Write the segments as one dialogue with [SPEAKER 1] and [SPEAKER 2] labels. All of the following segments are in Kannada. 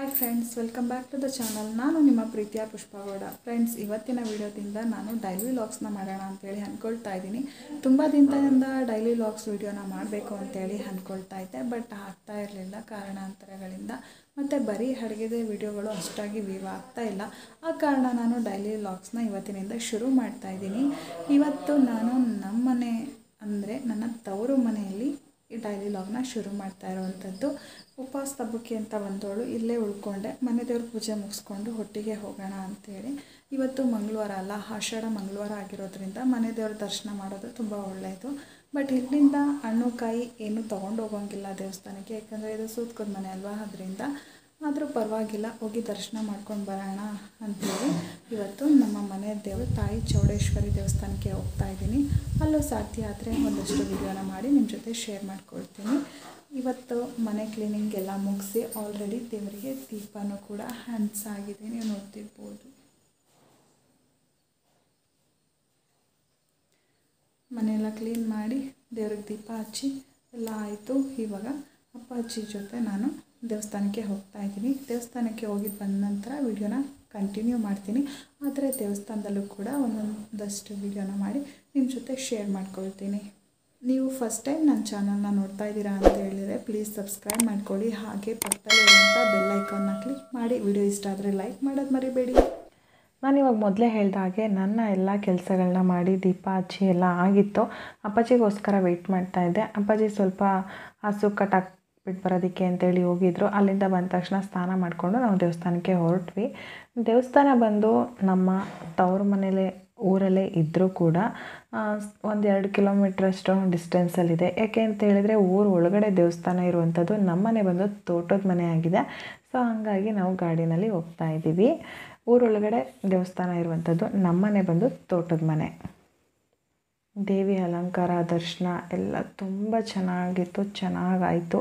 [SPEAKER 1] Hi friends, welcome back to the channel. ನಾನು ನಿಮ್ಮ ಪ್ರೀತಿಯ ಪುಷ್ಪ ಗೌಡ. ಫ್ರೆಂಡ್ಸ್, ಇವತ್ತಿನ ವಿಡಿಯೋದಿಂದ ನಾನು ಡೈಲಿ ವ್ಲಾಗ್ಸ್ನ ಮಾಡೋಣ ಅಂತೇಳಿ ಅಂದ್ಕೊಳ್ತಾ ಇದ್ದೀನಿ. ತುಂಬ ದಿನದಿಂದ ಡೈಲಿ ವ್ಲಾಗ್ಸ್ ವಿಡಿಯೋನ ಮಾಡಬೇಕು ಅಂತೇಳಿ ಅಂದ್ಕೊಳ್ತಾ ಇದ್ದೆ, ಬಟ್ ಆಗ್ತಾ ಇರಲಿಲ್ಲ ಕಾರಣಾಂತರಗಳಿಂದ. ಮತ್ತು ಬರೀ ಅಡುಗೆದೇ ವಿಡಿಯೋಗಳು ಅಷ್ಟಾಗಿ ವ್ಯೂ ಆಗ್ತಾ ಇಲ್ಲ. ಆ ಕಾರಣ ನಾನು ಡೈಲಿ ವ್ಲಾಗ್ಸ್ನ ಇವತ್ತಿನಿಂದ ಶುರು ಮಾಡ್ತಾ ಇದ್ದೀನಿ. ಇವತ್ತು ನಾನು ನಮ್ಮ ಮನೆ ಅಂದರೆ ನನ್ನ ತವರು ಮನೆಯಲ್ಲಿ ಈ ಡೈಲಿ ವ್ಲಾಗ್ನ ಶುರು ಮಾಡ್ತಾ ಇರುವಂಥದ್ದು. ಉಪವಾಸ ಹಬ್ಬಕ್ಕೆ ಅಂತ ಬಂದವಳು ಇಲ್ಲೇ ಉಳ್ಕೊಂಡೆ. ಮನೆ ದೇವ್ರ ಪೂಜೆ ಮುಗಿಸ್ಕೊಂಡು ಒಟ್ಟಿಗೆ ಹೋಗೋಣ ಅಂತೇಳಿ. ಇವತ್ತು ಮಂಗಳವಾರ ಅಲ್ಲ, ಆಷಾಢ ಮಂಗಳವಾರ ಆಗಿರೋದ್ರಿಂದ ಮನೆ ದೇವ್ರ ದರ್ಶನ ಮಾಡೋದು ತುಂಬ ಒಳ್ಳೆಯದು. ಬಟ್ ಇಲ್ಲಿಂದ ಹಣ್ಣು ಕಾಯಿ ಏನು ತೊಗೊಂಡು ಹೋಗೋಂಗಿಲ್ಲ ದೇವಸ್ಥಾನಕ್ಕೆ, ಯಾಕಂದರೆ ಇದು ಸೂತ್ಕದ ಮನೆ ಅಲ್ವಾ. ಅದರಿಂದ ಆದರೂ ಪರವಾಗಿಲ್ಲ, ಹೋಗಿ ದರ್ಶನ ಮಾಡ್ಕೊಂಡು ಬರೋಣ ಅಂಥೇಳಿ ಇವತ್ತು ನಮ್ಮ ಮನೆ ದೇವರು ತಾಯಿ ಚೌಡೇಶ್ವರಿ ದೇವಸ್ಥಾನಕ್ಕೆ ಹೋಗ್ತಾ ಇದ್ದೀನಿ. ಅಲ್ಲೂ ಸಾಧ್ಯ ಆದರೆ ಒಂದಷ್ಟು ವಿಡಿಯೋನ ಮಾಡಿ ನಿಮ್ಮ ಜೊತೆ ಶೇರ್ ಮಾಡ್ಕೊಳ್ತೀನಿ. ಇವತ್ತು ಮನೆ ಕ್ಲೀನಿಂಗ್ ಎಲ್ಲ ಮುಗಿಸಿ ಆಲ್ರೆಡಿ ದೇವರಿಗೆ ದೀಪನೂ ಕೂಡ ಹಂಚಾಗಿದೆ, ನೀವು ನೋಡ್ತಿರ್ಬೋದು. ಮನೆಯೆಲ್ಲ ಕ್ಲೀನ್ ಮಾಡಿ ದೇವ್ರಿಗೆ ದೀಪ ಹಚ್ಚಿ ಎಲ್ಲ ಆಯಿತು. ಇವಾಗ ಅಪ್ಪಾಜಿ ಜೊತೆ ನಾನು ದೇವಸ್ಥಾನಕ್ಕೆ ಹೋಗ್ತಾ ಇದ್ದೀನಿ. ದೇವಸ್ಥಾನಕ್ಕೆ ಹೋಗಿ ಬಂದ ನಂತರ ವಿಡಿಯೋನ ಕಂಟಿನ್ಯೂ ಮಾಡ್ತೀನಿ. ಆದರೆ ದೇವಸ್ಥಾನದಲ್ಲೂ ಕೂಡ ಒಂದೊಂದಷ್ಟು ವಿಡಿಯೋನ ಮಾಡಿ ನಿಮ್ಮ ಜೊತೆ ಶೇರ್ ಮಾಡ್ಕೊಳ್ತೀನಿ. ನೀವು ಫಸ್ಟ್ ಟೈಮ್ ನನ್ನ ಚಾನಲ್ನ ನೋಡ್ತಾ ಇದ್ದೀರಾ ಅಂತ ಹೇಳಿದರೆ ಪ್ಲೀಸ್ ಸಬ್ಸ್ಕ್ರೈಬ್ ಮಾಡ್ಕೊಳ್ಳಿ. ಹಾಗೆ ಪಕ್ಕದಲ್ಲಿರುವಂಥ ಬೆಲ್ ಐಕಾನ್ನ ಕ್ಲಿಕ್ ಮಾಡಿ. ವಿಡಿಯೋ ಇಷ್ಟ ಆದರೆ ಲೈಕ್ ಮಾಡೋದು ಮರಿಬೇಡಿ.
[SPEAKER 2] ನಾನಿವಾಗ ಮೊದಲೇ ಹೇಳಿದ ಹಾಗೆ ನನ್ನ ಎಲ್ಲ ಕೆಲಸಗಳನ್ನ ಮಾಡಿ ದೀಪ ಹಚ್ಚಿ ಎಲ್ಲ ಆಗಿತ್ತು. ಅಪ್ಪಾಜಿಗೋಸ್ಕರ ವೆಯ್ಟ್ ಮಾಡ್ತಾಯಿದ್ದೆ. ಅಪ್ಪಾಜಿ ಸ್ವಲ್ಪ ಹಸು ಕಟ್ಟಾಕ್ಬಿಟ್ಟು ಬರೋದಕ್ಕೆ ಅಂತೇಳಿ ಹೋಗಿದ್ರು. ಅಲ್ಲಿಂದ ಬಂದ ತಕ್ಷಣ ಸ್ನಾನ ಮಾಡಿಕೊಂಡು ನಾವು ದೇವಸ್ಥಾನಕ್ಕೆ ಹೊರಟ್ವಿ. ದೇವಸ್ಥಾನ ಬಂದು ನಮ್ಮ ತವ್ರ ಮನೇಲೆ ಊರಲ್ಲೇ ಇದ್ದರೂ ಕೂಡ 1-2 ಕಿಲೋಮೀಟ್ರಷ್ಟು ಡಿಸ್ಟೆನ್ಸಲ್ಲಿದೆ. ಯಾಕೆ ಅಂತ ಹೇಳಿದರೆ ಊರು ಒಳಗಡೆ ದೇವಸ್ಥಾನ ಇರುವಂಥದ್ದು. ನಮ್ಮನೆ ಬಂದು ತೋಟದ ಮನೆ ಆಗಿದೆ. ಸೊ ಹಾಗಾಗಿ ನಾವು ಗಾಡಿನಲ್ಲಿ ಹೋಗ್ತಾ ಇದ್ದೀವಿ. ಊರೊಳಗಡೆ ದೇವಸ್ಥಾನ ಇರುವಂಥದ್ದು, ನಮ್ಮನೆ ಬಂದು ತೋಟದ ಮನೆ. ದೇವಿ ಅಲಂಕಾರ ದರ್ಶನ ಎಲ್ಲ ತುಂಬ ಚೆನ್ನಾಗಾಯಿತು.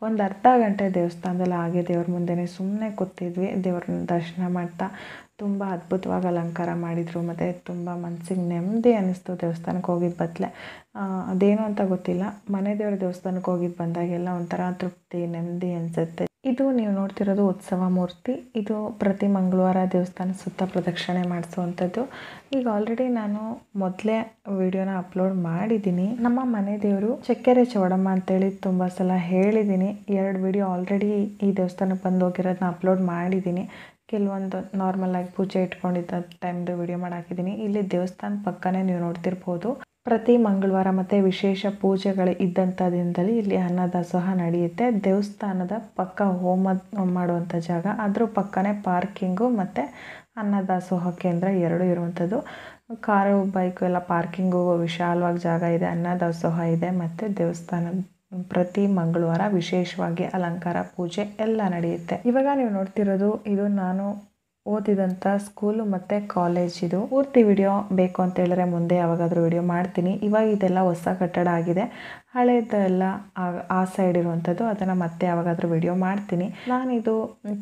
[SPEAKER 2] ಒಂದು ಅರ್ಧ ಗಂಟೆ ದೇವಸ್ಥಾನದಲ್ಲಿ ಹಾಗೆ ದೇವ್ರ ಮುಂದೆನೇ ಸುಮ್ಮನೆ ಕೂತಿದ್ವಿ. ದೇವ್ರನ್ನ ದರ್ಶನ ಮಾಡ್ತಾ ತುಂಬ ಅದ್ಭುತವಾಗಿ ಅಲಂಕಾರ ಮಾಡಿದರು. ಮತ್ತು ತುಂಬ ಮನಸ್ಸಿಗೆ ನೆಮ್ಮದಿ ಅನ್ನಿಸ್ತು ದೇವಸ್ಥಾನಕ್ಕೆ ಹೋಗಿದ್ದು ಬದಲೇ. ಅದೇನು ಅಂತ ಗೊತ್ತಿಲ್ಲ, ಮನೆ ದೇವ್ರ ದೇವಸ್ಥಾನಕ್ಕೆ ಹೋಗಿದ್ದು ಬಂದಾಗೆಲ್ಲ ಒಂಥರ ತೃಪ್ತಿ ನೆಮ್ಮದಿ ಅನಿಸುತ್ತೆ. ಇದು ನೀವು ನೋಡ್ತಿರೋದು ಉತ್ಸವ ಮೂರ್ತಿ. ಇದು ಪ್ರತಿ ಮಂಗಳವಾರ ದೇವಸ್ಥಾನ ಸುತ್ತ ಪ್ರದಕ್ಷಿಣೆ ಮಾಡಿಸುವಂಥದ್ದು. ಈಗ ಆಲ್ರೆಡಿ ನಾನು ಮೊದಲೇ ವಿಡಿಯೋನ ಅಪ್ಲೋಡ್ ಮಾಡಿದ್ದೀನಿ. ನಮ್ಮ ಮನೆ ದೇವರು ಚಕ್ಕೆರೆ ಚೌಡಮ್ಮ ಅಂತೇಳಿ ತುಂಬ ಸಲ ಹೇಳಿದ್ದೀನಿ. 2 ವಿಡಿಯೋ ಆಲ್ರೆಡಿ ಈ ದೇವಸ್ಥಾನಕ್ಕೆ ಬಂದು ಹೋಗಿರೋದನ್ನ ಅಪ್ಲೋಡ್ ಮಾಡಿದ್ದೀನಿ. ಕೆಲವೊಂದು ನಾರ್ಮಲಾಗಿ ಪೂಜೆ ಇಟ್ಕೊಂಡಿದ್ದ ಟೈಮ್ದು ವಿಡಿಯೋ ಮಾಡಾಕಿದ್ದೀನಿ. ಇಲ್ಲಿ ದೇವಸ್ಥಾನ ಪಕ್ಕನೇ ನೀವು ನೋಡ್ತಿರ್ಬೋದು. ಪ್ರತಿ ಮಂಗಳವಾರ ಮತ್ತು ವಿಶೇಷ ಪೂಜೆಗಳು ಇದ್ದಂಥ ದಿನದಲ್ಲಿ ಇಲ್ಲಿ ಅನ್ನದಾಸೋಹ ನಡೆಯುತ್ತೆ. ದೇವಸ್ಥಾನದ ಪಕ್ಕ ಹೋಮ ಮಾಡುವಂಥ ಜಾಗ, ಅದ್ರ ಪಕ್ಕನೇ ಪಾರ್ಕಿಂಗು ಮತ್ತು ಅನ್ನದಾಸೋಹ ಕೇಂದ್ರ 2 ಇರುವಂಥದ್ದು. ಕಾರು ಬೈಕು ಎಲ್ಲ ಪಾರ್ಕಿಂಗು ವಿಶಾಲವಾಗಿ ಜಾಗ ಇದೆ. ಅನ್ನದಾಸೋಹ ಇದೆ ಮತ್ತು ದೇವಸ್ಥಾನ ಪ್ರತಿ ಮಂಗಳವಾರ ವಿಶೇಷವಾಗಿ ಅಲಂಕಾರ ಪೂಜೆ ಎಲ್ಲ ನಡೆಯುತ್ತೆ. ಇವಾಗ ನೀವು ನೋಡ್ತಿರೋದು ಇದು ನಾನು ಓದಿದಂಥ ಸ್ಕೂಲು ಮತ್ತು ಕಾಲೇಜಿದು. ಪೂರ್ತಿ ವಿಡಿಯೋ ಬೇಕು ಅಂತ ಹೇಳಿದ್ರೆ ಮುಂದೆ ಯಾವಾಗಾದರೂ ವಿಡಿಯೋ ಮಾಡ್ತೀನಿ. ಇವಾಗ ಇದೆಲ್ಲ ಹೊಸ ಕಟ್ಟಡ ಆಗಿದೆ. ಹಳೇದೆಲ್ಲ ಆ ಸೈಡ್ ಇರುವಂಥದ್ದು, ಅದನ್ನು ಮತ್ತೆ ಯಾವಾಗಾದರೂ ವಿಡಿಯೋ ಮಾಡ್ತೀನಿ. ನಾನಿದು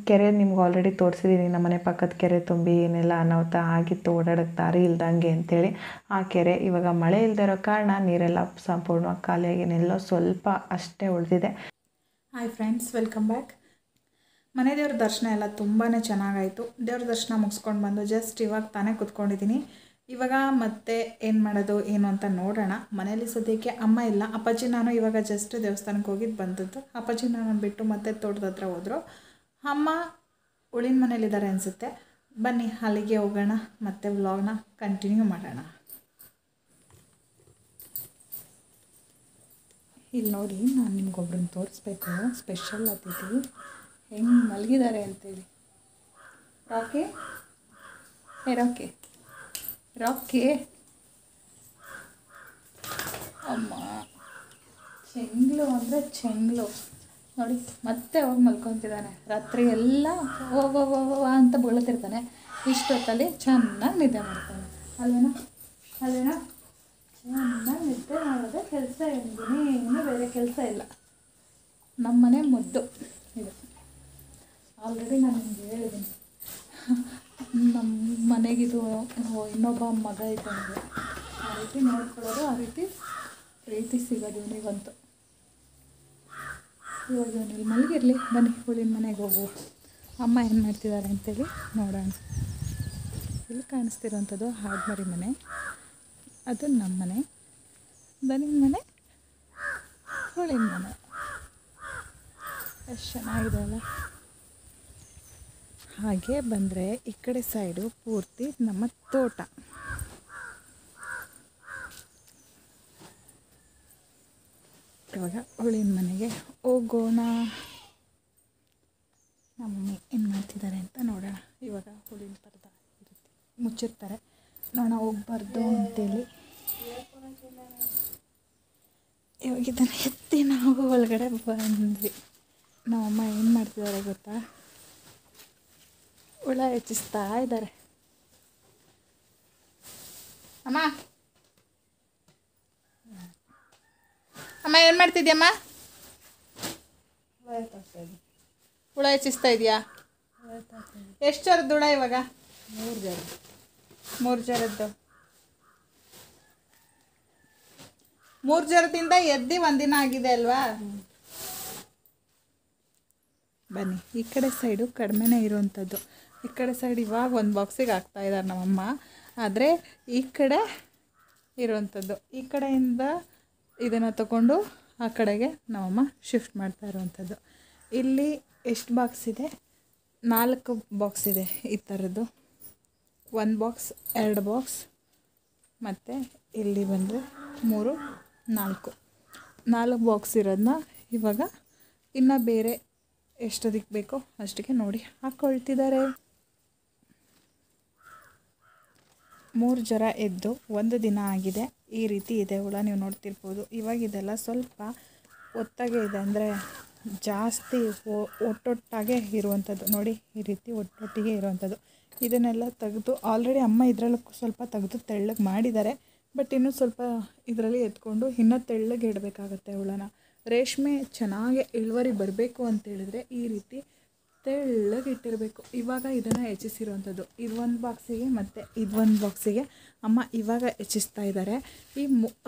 [SPEAKER 2] ಕೆರೆ ನಿಮ್ಗೆ ಆಲ್ರೆಡಿ ತೋರಿಸಿದ್ದೀನಿ. ನಮ್ಮನೆ ಪಕ್ಕದ ಕೆರೆ ತುಂಬಿ ಏನೆಲ್ಲ ಅನಾಹುತ ಆಗಿತ್ತು, ಓಡಾಡೋಕ್ಕೆ ದಾರಿ ಇಲ್ದಂಗೆ ಅಂತೇಳಿ. ಆ ಕೆರೆ ಇವಾಗ ಮಳೆ ಇಲ್ಲದೆ ಇರೋ ಕಾರಣ ನೀರೆಲ್ಲ ಸಂಪೂರ್ಣವಾಗಿ ಖಾಲಿಯಾಗಿ ಎಲ್ಲೋ ಸ್ವಲ್ಪ ಅಷ್ಟೇ ಉಳಿದಿದೆ.
[SPEAKER 1] Hi friends, welcome back. ಮನೆ ದೇವ್ರ ದರ್ಶನ ಎಲ್ಲ ತುಂಬಾ ಚೆನ್ನಾಗಾಯಿತು. ದೇವ್ರ ದರ್ಶನ ಮುಗಿಸ್ಕೊಂಡು ಬಂದು ಜಸ್ಟ್ ಇವಾಗ ತಾನೇ ಕೂತ್ಕೊಂಡಿದ್ದೀನಿ. ಇವಾಗ ಮತ್ತೆ ಏನು ಮಾಡೋದು ಏನು ಅಂತ ನೋಡೋಣ. ಮನೇಲಿ ಸದ್ಯಕ್ಕೆ ಅಮ್ಮ ಇಲ್ಲ, ಅಪ್ಪಾಜಿ ನಾನು ಇವಾಗ ಜಸ್ಟ್ ದೇವಸ್ಥಾನಕ್ಕೆ ಹೋಗಿದ್ದು ಬಂದದ್ದು. ಅಪ್ಪಾಜಿ ನಾನು ಬಿಟ್ಟು ಮತ್ತೆ ತೋಟದ ಹತ್ರ ಹೋದರು. ಅಮ್ಮ ಉಳಿನ ಮನೇಲಿದ್ದಾರೆ ಅನಿಸುತ್ತೆ. ಬನ್ನಿ ಅಲ್ಲಿಗೆ ಹೋಗೋಣ, ಮತ್ತೆ ವ್ಲಾಗ್ನ ಕಂಟಿನ್ಯೂ ಮಾಡೋಣ. ಇಲ್ಲಿ ನೋಡಿ, ನಾನು ನಿಮ್ಗೊಬ್ರನ್ನ ತೋರಿಸ್ಬೇಕು. ಸ್ಪೆಷಲ್ ಅತಿಥಿ ಹೆಂಗೆ ಮಲಗಿದ್ದಾರೆ ಅಂತೇಳಿ. ರಾಕಿ, ರಾಕಿ ರಾಕಿ ಅಮ್ಮ, ಚೆಂಗ್ಲು ಅಂದರೆ ಚೆಂಗ್ಲು ನೋಡಿ. ಮತ್ತೆ ಹೋಗಿ ಮಲ್ಕೊತಿದ್ದಾನೆ. ರಾತ್ರಿ ಎಲ್ಲ ಹೋಗೋ ಅಂತ ಬೀಳ್ತಿರ್ತಾನೆ. ಇಷ್ಟೊತ್ತಲ್ಲಿ ಚೆನ್ನಾಗಿ ನಿದ್ದೆ ಮಾಡ್ತಾನೆ. ಅಲ್ವೇನೋ ಚೆನ್ನಾಗಿ ನಿದ್ದೆ ಮಾಡೋದೇ ಕೆಲಸ. ಇನ್ನೂ ಬೇರೆ ಕೆಲಸ ಇಲ್ಲ. ನಮ್ಮನೆ ಮುದ್ದು ಇದು. ಆಲ್ರೆಡಿ ನಾನು ನಿಮ್ಗೆ ಹೇಳಿದ್ದೀನಿ, ನಮ್ಮ ಮನೆಗಿದು ಇನ್ನೊಬ್ಬ ಮಗ ಇದ್ದಂಗೆ. ಆ ರೀತಿ ನೋಡ್ಕೊಳ್ಳೋದು, ಆ ರೀತಿ ಪ್ರೀತಿ ಸಿಗೋದು ಇವನಿಗಂತೂ. ಇವಾಗ ಇವನು ಇಲ್ಲಿ ಮಲಗಿರಲಿ, ಬನ್ನಿ ಹುಳಿನ ಮನೆಗೆ ಹೋಗುವ. ಅಮ್ಮ ಏನು ಮಾಡ್ತಿದ್ದಾರೆ ಅಂತೇಳಿ ನೋಡೋಣ. ಇಲ್ಲಿ ಕಾಣಿಸ್ತಿರೋಂಥದ್ದು ಹಾಡ್ಮರಿ ಮನೆ, ಅದು ನಮ್ಮ ಮನೆ, ದನಿನ ಮನೆ, ಹುಳಿನ ಮನೆ. ಎಷ್ಟು ಚೆನ್ನಾಗಿದೆ ಅಲ್ಲ. ಹಾಗೆ ಬಂದರೆ ಈ ಕಡೆ ಸೈಡು ಪೂರ್ತಿ ನಮ್ಮ ತೋಟ. ಇವಾಗ ಹುಳಿನ ಮನೆಗೆ ಹೋಗೋಣ. ನಮ್ಮ ಮಮ್ಮಿ ಏನು ಮಾಡ್ತಿದ್ದಾರೆ ಅಂತ ನೋಡೋಣ. ಇವಾಗ ಹುಳಿನ ಪರ್ದ ಇರುತ್ತೆ, ಮುಚ್ಚಿರ್ತಾರೆ, ನೋಡೋಣ ಹೋಗ್ಬಾರ್ದು ಅಂತೇಳಿ. ಇವಾಗ ಇದನ್ನು ಎತ್ತಿ ನಾವು ಒಳಗಡೆ ಬಂದ್ವಿ. ನಮ್ಮಮ್ಮ ಏನು ಮಾಡ್ತಿದ್ದಾರೆ ಗೊತ್ತಾ, ಹುಳ ಹೆಚ್ಚಿಸ್ತಾ ಇದ್ದಾರೆ. ಅಮ್ಮ ಅಮ್ಮ ಏನು ಮಾಡ್ತಿದ್ಯಮ್ಮ? ಹುಳ ಹೆಚ್ಚಿಸ್ತಾ ಇದೆಯಾ? ಎಷ್ಟು ಜರದ್ದು ಹುಳ ಇವಾಗ? 3 ಜರದ್ದು. 3 ಜರದಿಂದ ಎದ್ದು ಒಂದಿನ ಆಗಿದೆ ಅಲ್ವಾ? ಬನ್ನಿ, ಈ ಕಡೆ ಸೈಡು ಕಡಿಮೆನೇ ಇರುವಂಥದ್ದು. ಈ ಕಡೆ ಸೈಡ್ ಇವಾಗ ಒಂದು ಬಾಕ್ಸಿಗೆ ಹಾಕ್ತಾಯಿದ್ದಾರೆ ನಮ್ಮಮ್ಮ. ಆದರೆ ಈ ಕಡೆ ಇರುವಂಥದ್ದು, ಈ ಕಡೆಯಿಂದ ಇದನ್ನು ತಗೊಂಡು ಆ ಕಡೆಗೆ ನಮ್ಮಮ್ಮ ಶಿಫ್ಟ್ ಮಾಡ್ತಾ ಇರುವಂಥದ್ದು. ಇಲ್ಲಿ ಎಷ್ಟು ಬಾಕ್ಸ್ ಇದೆ? 4 ಬಾಕ್ಸ್ ಇದೆ ಈ ಥರದ್ದು. 1 ಬಾಕ್ಸ್, 2 ಬಾಕ್ಸ್, ಮತ್ತು ಇಲ್ಲಿ ಬಂದರೆ 3, 4 ಬಾಕ್ಸ್ ಇರೋದನ್ನ ಇವಾಗ ಇನ್ನು ಬೇರೆ ಎಷ್ಟೊತ್ತಿಗೆ ಬೇಕೋ ಅಷ್ಟಕ್ಕೆ ನೋಡಿ ಹಾಕ್ಕೊಳ್ತಿದ್ದಾರೆ. 3 ಜರ ಎದ್ದು 1 ದಿನ ಆಗಿದೆ. ಈ ರೀತಿ ಇದೆ ಹುಳ, ನೀವು ನೋಡ್ತಿರ್ಬೋದು. ಇವಾಗ ಇದೆಲ್ಲ ಸ್ವಲ್ಪ ಒತ್ತಾಗೆ ಇದೆ, ಅಂದರೆ ಜಾಸ್ತಿ ಒಟ್ಟೊಟ್ಟಾಗೆ ಇರುವಂಥದ್ದು. ನೋಡಿ, ಈ ರೀತಿ ಒಟ್ಟೊಟ್ಟಿಗೆ ಇರುವಂಥದ್ದು. ಇದನ್ನೆಲ್ಲ ತೆಗೆದು ಆಲ್ರೆಡಿ ಅಮ್ಮ ಇದರಲ್ಲೂ ಸ್ವಲ್ಪ ತೆಗೆದು ತೆಳ್ಳಗೆ ಮಾಡಿದ್ದಾರೆ. ಬಟ್ ಇನ್ನೂ ಸ್ವಲ್ಪ ಇದರಲ್ಲಿ ಎತ್ಕೊಂಡು ಇನ್ನೂ ತೆಳ್ಳಗೆ ಇಡಬೇಕಾಗತ್ತೆ ಹುಳನ. ರೇಷ್ಮೆ ಚೆನ್ನಾಗಿ ಇಳುವರಿ ಬರಬೇಕು ಅಂತೇಳಿದರೆ ಈ ರೀತಿ ತೆಳ್ಳಗೆ ಇಟ್ಟಿರಬೇಕು. ಇವಾಗ ಇದನ್ನು ಹೆಚ್ಚಿಸಿರುವಂಥದ್ದು. ಇದು 1 ಬಾಕ್ಸಿಗೆ ಮತ್ತು ಇದು 1 ಬಾಕ್ಸಿಗೆ ಅಮ್ಮ ಇವಾಗ ಹೆಚ್ಚಿಸ್ತಾ ಇದ್ದಾರೆ. ಈ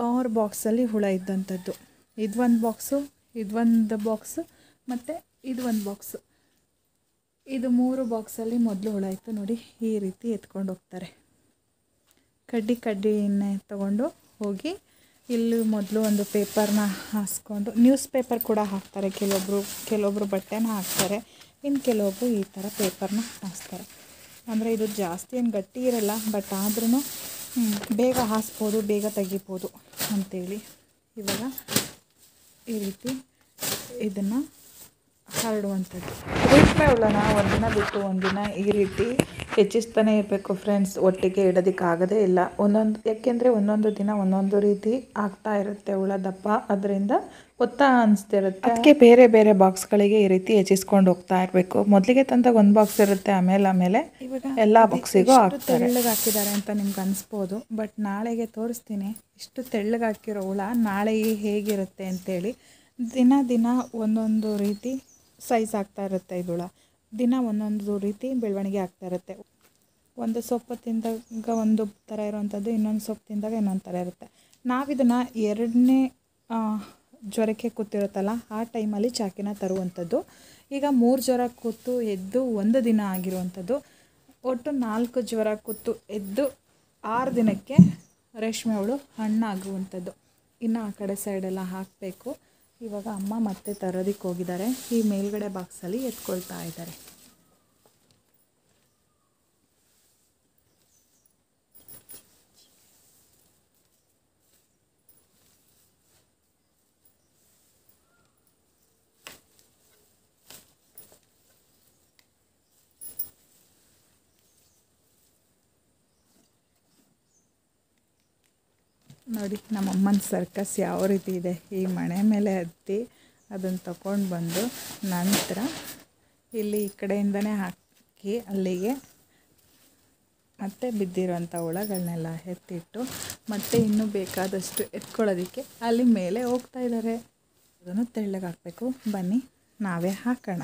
[SPEAKER 1] 6 ಬಾಕ್ಸಲ್ಲಿ ಹುಳ ಇದ್ದಂಥದ್ದು. ಇದು 1 ಬಾಕ್ಸು, ಇದು 1 ಬಾಕ್ಸು ಮತ್ತು ಇದು 1 ಬಾಕ್ಸು. ಇದು 3 ಬಾಕ್ಸಲ್ಲಿ ಮೊದಲು ಹುಳ ಇತ್ತು. ನೋಡಿ, ಈ ರೀತಿ ಎತ್ಕೊಂಡು ಹೋಗ್ತಾರೆ. ಕಡ್ಡಿನೇ ತಗೊಂಡು ಹೋಗಿ ಇಲ್ಲಿ ಮೊದಲು ಒಂದು ಪೇಪರ್ನ ಹಾಸ್ಕೊಂಡು, ನ್ಯೂಸ್ ಪೇಪರ್ ಕೂಡ ಹಾಕ್ತಾರೆ ಕೆಲವೊಬ್ಬರು ಬಟ್ಟೆನ ಹಾಕ್ತಾರೆ, ಇನ್ನು ಕೆಲವೊಬ್ಬರು ಈ ಥರ ಪೇಪರ್ನ ಹಾಸ್ತಾರೆ. ಅಂದರೆ ಇದು ಜಾಸ್ತಿ ಏನು ಗಟ್ಟಿ ಇರಲ್ಲ, ಬಟ್ ಆದ್ರೂ ಬೇಗ ಹಾಸ್ಬೋದು, ಬೇಗ ತೆಗಿಬೋದು ಅಂಥೇಳಿ ಇವಾಗ ಈ ರೀತಿ ಇದನ್ನು ಹರಡುವಂಥದ್ದು. ರೇಷ್ಮೆ ಹುಳನ ಒಂದಿನ ಬಿಟ್ಟು ಒಂದಿನ ಈ ರೀತಿ ಹೆಚ್ಚಿಸ್ತಾನೆ ಇರಬೇಕು ಫ್ರೆಂಡ್ಸ್. ಒಟ್ಟಿಗೆ ಇಡೋದಕ್ಕಾಗೋದೇ ಇಲ್ಲ. ಯಾಕೆಂದರೆ ಒಂದೊಂದು ದಿನ ಒಂದೊಂದು ರೀತಿ ಆಗ್ತಾ ಇರುತ್ತೆ ಹುಳ ದಪ್ಪ, ಅದರಿಂದ ಒತ್ತ ಅನಿಸ್ತಿರುತ್ತೆ. ಅದಕ್ಕೆ ಬೇರೆ ಬೇರೆ ಬಾಕ್ಸ್ಗಳಿಗೆ ಈ ರೀತಿ ಹೆಚ್ಚಿಸ್ಕೊಂಡು ಹೋಗ್ತಾ ಇರಬೇಕು. ಮೊದಲಿಗೆ ತಂದಾಗ 1 ಬಾಕ್ಸ್ ಇರುತ್ತೆ, ಆಮೇಲೆ ಇವಾಗ ಎಲ್ಲ ಬಾಕ್ಸಿಗೂ ಹಾಕ್ತಾರೆ. ತೆಳ್ಳಗೆ ಹಾಕಿದ್ದಾರೆ ಅಂತ ನಿಮ್ಗೆ ಅನಿಸ್ಬೋದು, ಬಟ್ ನಾಳೆಗೆ ತೋರಿಸ್ತೀನಿ ಇಷ್ಟು ತೆಳ್ಳಗೆ ಹಾಕಿರೋ ಹುಳ ನಾಳೆ ಹೇಗಿರುತ್ತೆ ಅಂತೇಳಿ. ದಿನ ಒಂದೊಂದು ರೀತಿ ಸೈಜ್ ಆಗ್ತಾ ಇರುತ್ತೆ. ಇದು ಹುಳ ದಿನ ಒಂದೊಂದು ರೀತಿ ಬೆಳವಣಿಗೆ ಆಗ್ತಾ ಇರುತ್ತೆ. ಒಂದು ಸೊಪ್ಪು ತಿಂದಾಗ ಒಂದು ಥರ ಇರುವಂಥದ್ದು, ಇನ್ನೊಂದು ಸೊಪ್ಪು ತಿಂದಾಗ ಇನ್ನೊಂದು ಥರ ಇರುತ್ತೆ. ನಾವಿದನ್ನು 2ನೇ ಜ್ವರಕ್ಕೆ ಕೂತಿರುತ್ತಲ್ಲ ಆ ಟೈಮಲ್ಲಿ ಚಾಕಿನ ತರುವಂಥದ್ದು. ಈಗ 3 ಜ್ವರ ಕೂತು ಎದ್ದು 1 ದಿನ ಆಗಿರುವಂಥದ್ದು. ಒಟ್ಟು 4 ಜ್ವರ ಕೂತು ಎದ್ದು 6 ದಿನಕ್ಕೆ ರೇಷ್ಮೆ ಹುಳು ಹಣ್ಣಾಗುವಂಥದ್ದು. ಇನ್ನು ಆ ಕಡೆ ಸೈಡೆಲ್ಲ ಹಾಕಬೇಕು. ಇವಾಗ ಅಮ್ಮ ಮತ್ತೆ ತರೋದಕ್ಕೆ ಹೋಗಿದ್ದಾರೆ. ಈ ಮೇಲ್ಗಡೆ ಬಾಕ್ಸಲ್ಲಿ ಎತ್ಕೊಳ್ತಾ ಇದ್ದಾರೆ. ನೋಡಿ ನಮ್ಮಮ್ಮನ ಸರ್ಕಸ್ ಯಾವ ರೀತಿ ಇದೆ. ಈ ಮಣೆ ಮೇಲೆ ಹತ್ತಿ ಅದನ್ನು ತಗೊಂಡು ಬಂದು ನಂತರ ಇಲ್ಲಿ ಈ ಕಡೆಯಿಂದನೇ ಹಾಕಿ ಅಲ್ಲಿಗೆ ಮತ್ತೆ ಬಿದ್ದಿರೋಂಥ ಹುಳಗಳನ್ನೆಲ್ಲ ಎತ್ತಿಟ್ಟು ಮತ್ತೆ ಇನ್ನೂ ಬೇಕಾದಷ್ಟು ಎತ್ಕೊಳ್ಳೋದಕ್ಕೆ ಅಲ್ಲಿ ಮೇಲೆ ಹೋಗ್ತಾ ಇದ್ದಾರೆ. ಅದನ್ನು ತೆಳ್ಳಗೆ ಹಾಕಬೇಕು. ಬನ್ನಿ ನಾವೇ ಹಾಕೋಣ.